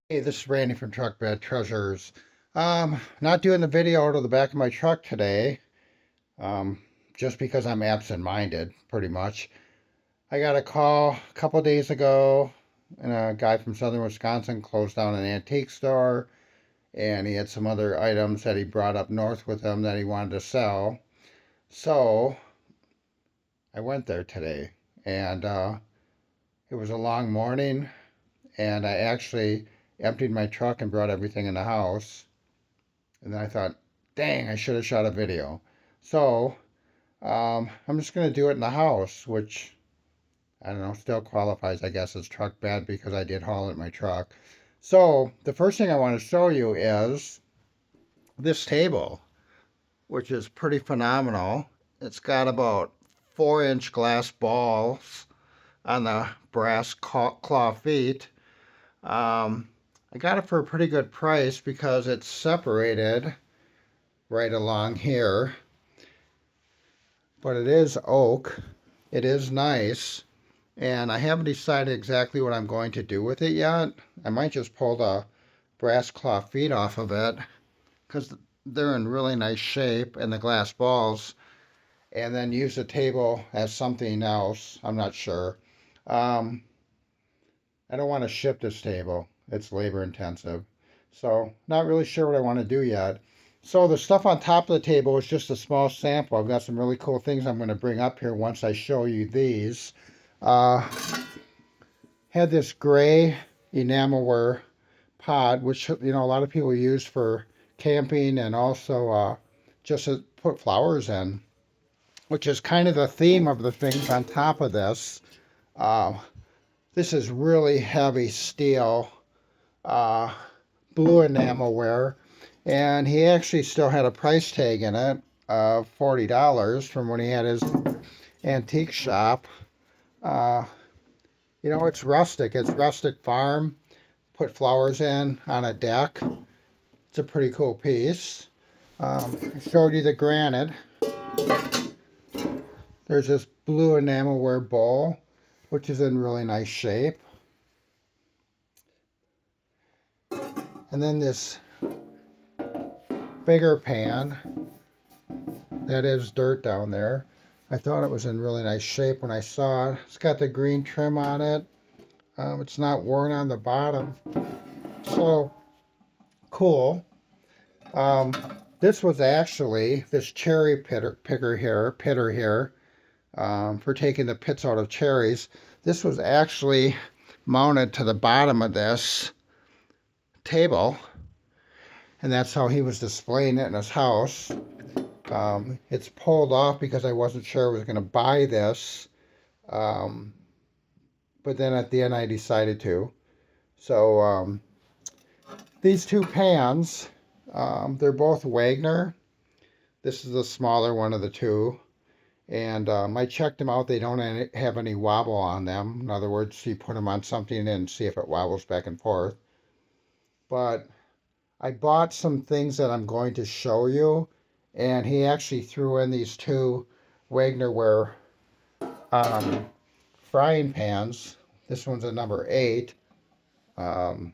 Hey, this is Randy from Truck Bed Treasures. Not doing the video out of the back of my truck today, um, just because I'm absent-minded, pretty much. I got a call a couple days ago, and a guy from southern Wisconsin closed down an antique store, and he had some other items that he brought up north with him that he wanted to sell. So I went there today, and it was a long morning, and I actually emptied my truck and brought everything in the house. And then I thought, dang, I should have shot a video. So I'm just going to do it in the house, which I don't know, still qualifies, I guess, as truck bed because I did haul it in my truck. So the first thing I want to show you is this table, which is pretty phenomenal. It's got about 4-inch glass balls on the brass claw feet. I got it for a pretty good price because it's separated right along here, but it is oak. It is nice, and I haven't decided exactly what I'm going to do with it yet. I might just pull the brass claw feet off of it because they're in really nice shape and the glass balls, and then use the table as something else. I'm not sure. Um, I don't want to ship this table. It's labor intensive. So not really sure what I want to do yet. So the stuff on top of the table is just a small sample. I've got some really cool things I'm going to bring up here once I show you these. Uh, had this gray enamelware pot, which a lot of people use for camping and also just to put flowers in, which is kind of the theme of the things on top of this. Uh, this is really heavy steel, uh, blue enamelware, and he actually still had a price tag in it of $40 from when he had his antique shop. Uh, it's rustic. It's rustic farm. Put flowers in on a deck. It's a pretty cool piece. I showed you the granite. There's this blue enamelware bowl, which is in really nice shape. And then this bigger pan that is dirt down there. I thought it was in really nice shape when I saw it. It's got the green trim on it. It's not worn on the bottom. So cool. Um, this was actually this cherry pitter here, for taking the pits out of cherries. This was actually mounted to the bottom of this table, and that's how he was displaying it in his house. It's pulled off because I wasn't sure I was going to buy this, um, but then at the end I decided to. So these two pans, they're both Wagner. This is the smaller one of the two. And I checked them out. They don't have any wobble on them. In other words, you put them on something and see if it wobbles back and forth. But I bought some things that I'm going to show you. And he actually threw in these two Wagnerware um, frying pans. This one's a number 8. Um,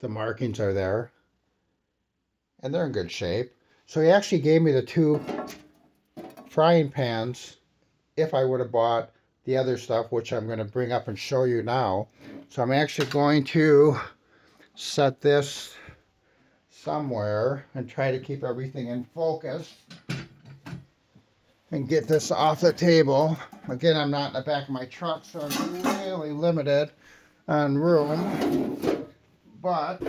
the markings are there. And they're in good shape. So he actually gave me the two frying pans if I would have bought the other stuff, which I'm going to bring up and show you now. So I'm actually going to set this somewhere and try to keep everything in focus and get this off the table. Again, I'm not in the back of my truck, so I'm really limited on room. But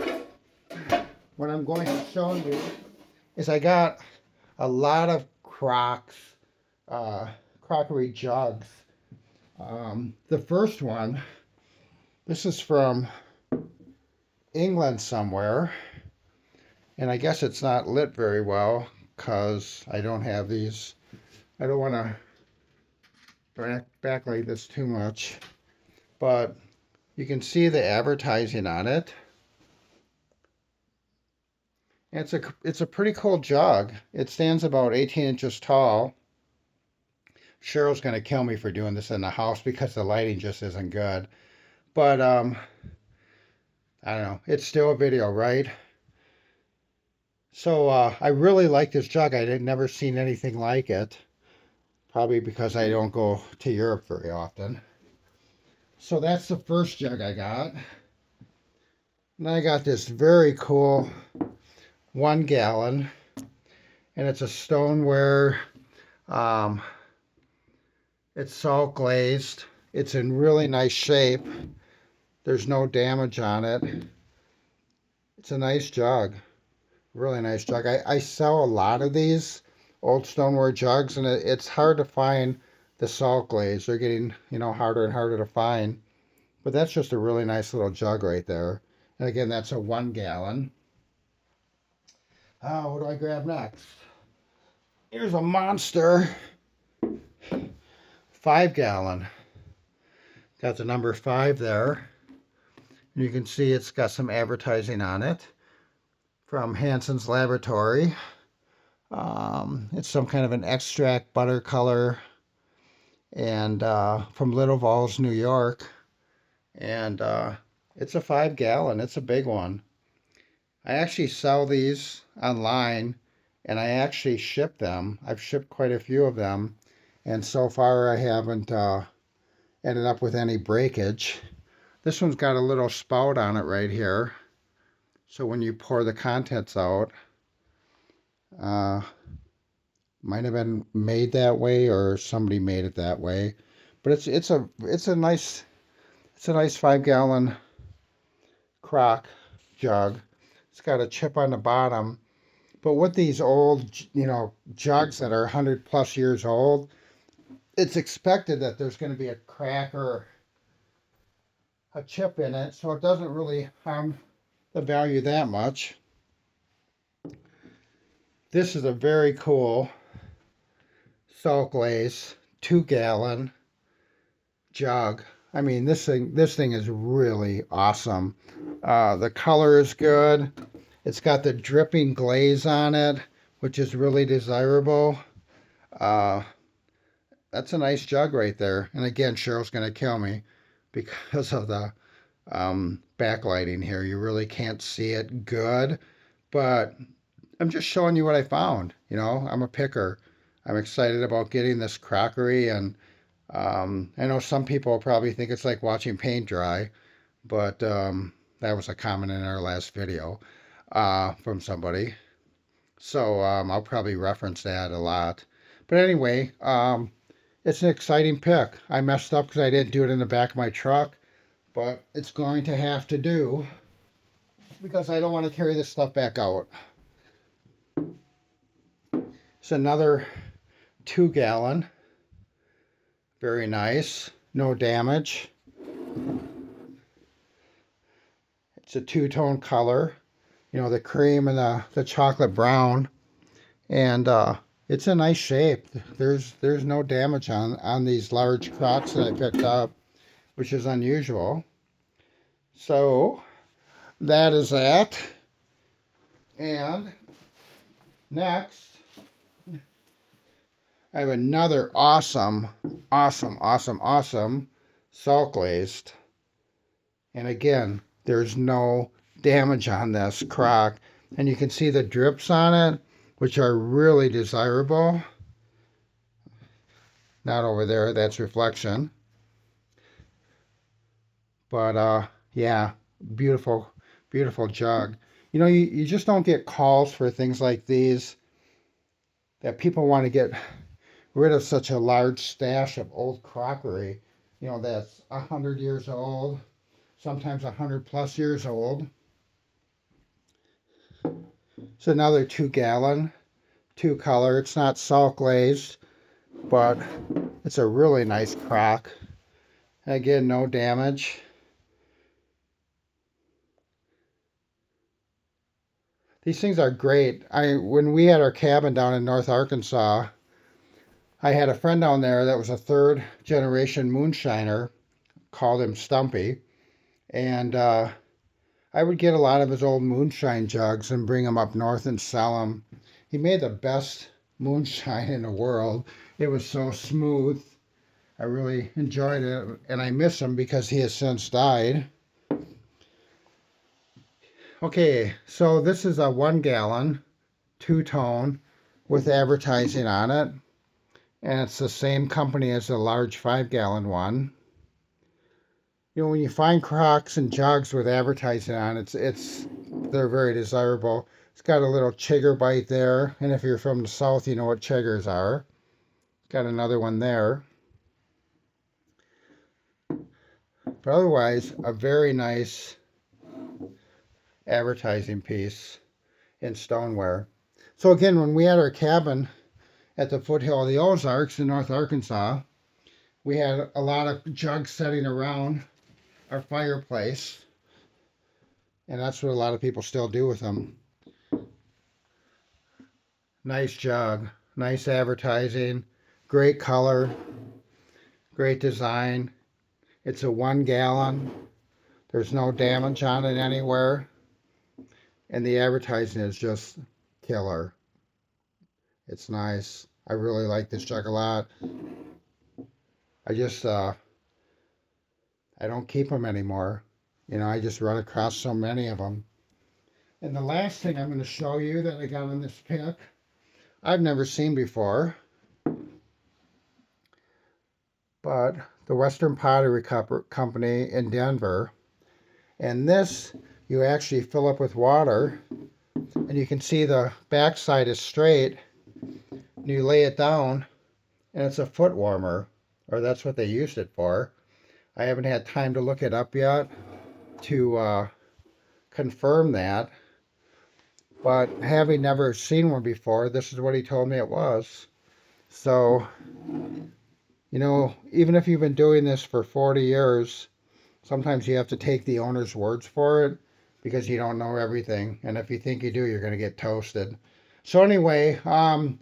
what I'm going to show you is I got a lot of crocks, crockery jugs. The first one, this is from England somewhere, and I guess it's not lit very well because I don't have these. I don't want to backlight this too much, but you can see the advertising on it. And it's a pretty cool jug. It stands about 18 inches tall. Cheryl's going to kill me for doing this in the house because the lighting just isn't good. But I don't know. It's still a video, right? So I really like this jug. I had never seen anything like it. Probably because I don't go to Europe very often. So that's the first jug I got. And I got this very cool 1 gallon. And it's a stoneware. Um, it's salt glazed. It's in really nice shape. There's no damage on it. It's a nice jug. Really nice jug. I sell a lot of these old stoneware jugs, and it's hard to find the salt glaze. They're getting, harder and harder to find. But that's just a really nice little jug right there. And again, that's a 1 gallon. Oh, what do I grab next? Here's a monster 5 gallon. Got the number 5 there. And you can see it's got some advertising on it from Hansen's Laboratory. It's some kind of an extract butter color, and from Little Falls, New York. And it's a 5 gallon. It's a big one. I actually sell these online, and I actually ship them. I've shipped quite a few of them, and so far I haven't ended up with any breakage. This one's got a little spout on it right here, so when you pour the contents out, might have been made that way, or somebody made it that way. But it's a nice 5 gallon crock jug. It's got a chip on the bottom. But with these old, jugs that are 100+ years old, it's expected that there's going to be a crack or a chip in it, so it doesn't really harm the value that much. This is a very cool salt glaze 2 gallon jug. I mean, this thing is really awesome. The color is good. It's got the dripping glaze on it, which is really desirable. That's a nice jug right there. And again, Cheryl's going to kill me because of the backlighting here. You really can't see it good, but I'm just showing you what I found. I'm a picker. I'm excited about getting this crockery, and I know some people probably think it's like watching paint dry, but that was a comment in our last video from somebody. So I'll probably reference that a lot. But anyway, it's an exciting pick. I messed up because I didn't do it in the back of my truck, but it's going to have to do because I don't want to carry this stuff back out. It's another 2 gallon. Very nice. No damage. It's a two-tone color. The cream and the chocolate brown. And it's a nice shape. There's no damage on these large crocks that I picked up, which is unusual. So that is that. And next, I have another awesome salt glazed. And again, there's no damage on this crock. And you can see the drips on it, which are really desirable. Not over there, that's reflection. But yeah, beautiful jug. You just don't get calls for things like these, that people want to get rid of such a large stash of old crockery, that's 100 years old, sometimes 100+ years old. It's another 2 gallon, 2-color. It's not salt glazed, but it's a really nice crock. Again, no damage. These things are great. When we had our cabin down in North Arkansas, I had a friend down there that was a 3rd-generation moonshiner, called him Stumpy, and I would get a lot of his old moonshine jugs and bring them up north and sell them. He made the best moonshine in the world. It was so smooth. I really enjoyed it, and I miss him because he has since died. Okay, so this is a 1 gallon, two-tone with advertising on it. And it's the same company as the large 5 gallon one. You know, when you find crocks and jugs with advertising on they're very desirable. It's got a little chigger bite there, and if you're from the south, you know what chiggers are. Got another one there. But otherwise, a very nice advertising piece in stoneware. So again, when we had our cabin at the foothill of the Ozarks in North Arkansas, we had a lot of jugs sitting around our fireplace, and that's what a lot of people still do with them. Nice jug, nice advertising, great color, great design. It's a 1 gallon. There's no damage on it anywhere, and the advertising is just killer. It's nice. I really like this jug a lot. I just I don't keep them anymore. You know, I just run across so many of them. And the last thing I'm going to show you that I got on this pick, I've never seen before, but the Western Pottery Company in Denver. And this, you actually fill up with water, and you can see the backside is straight, and you lay it down, and it's a foot warmer, or that's what they used it for. I haven't had time to look it up yet to confirm that, but having never seen one before, this is what he told me it was. So, you know, even if you've been doing this for 40 years, sometimes you have to take the owner's words for it because you don't know everything. And if you think you do, you're going to get toasted. So anyway, I'm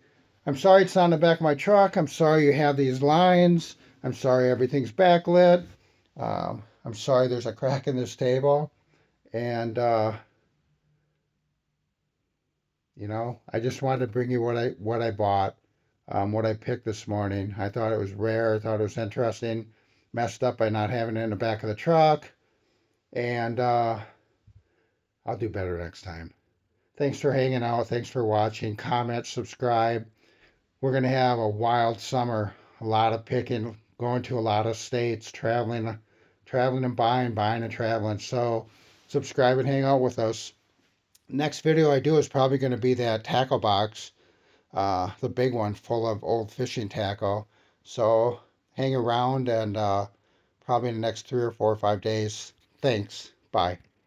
sorry it's on the back of my truck. I'm sorry you have these lines. I'm sorry everything's backlit. I'm sorry there's a crack in this table. And, you know, I just wanted to bring you what I bought, what I picked this morning. I thought it was rare. I thought it was interesting. Messed up by not having it in the back of the truck. And I'll do better next time. Thanks for hanging out. Thanks for watching. Comment, subscribe. We're going to have a wild summer. A lot of picking, going to a lot of states, traveling and buying and traveling. So subscribe and hang out with us. Next video I do is probably going to be that tackle box, the big one full of old fishing tackle. So hang around and probably in the next 3 or 4 or 5 days. Thanks. Bye.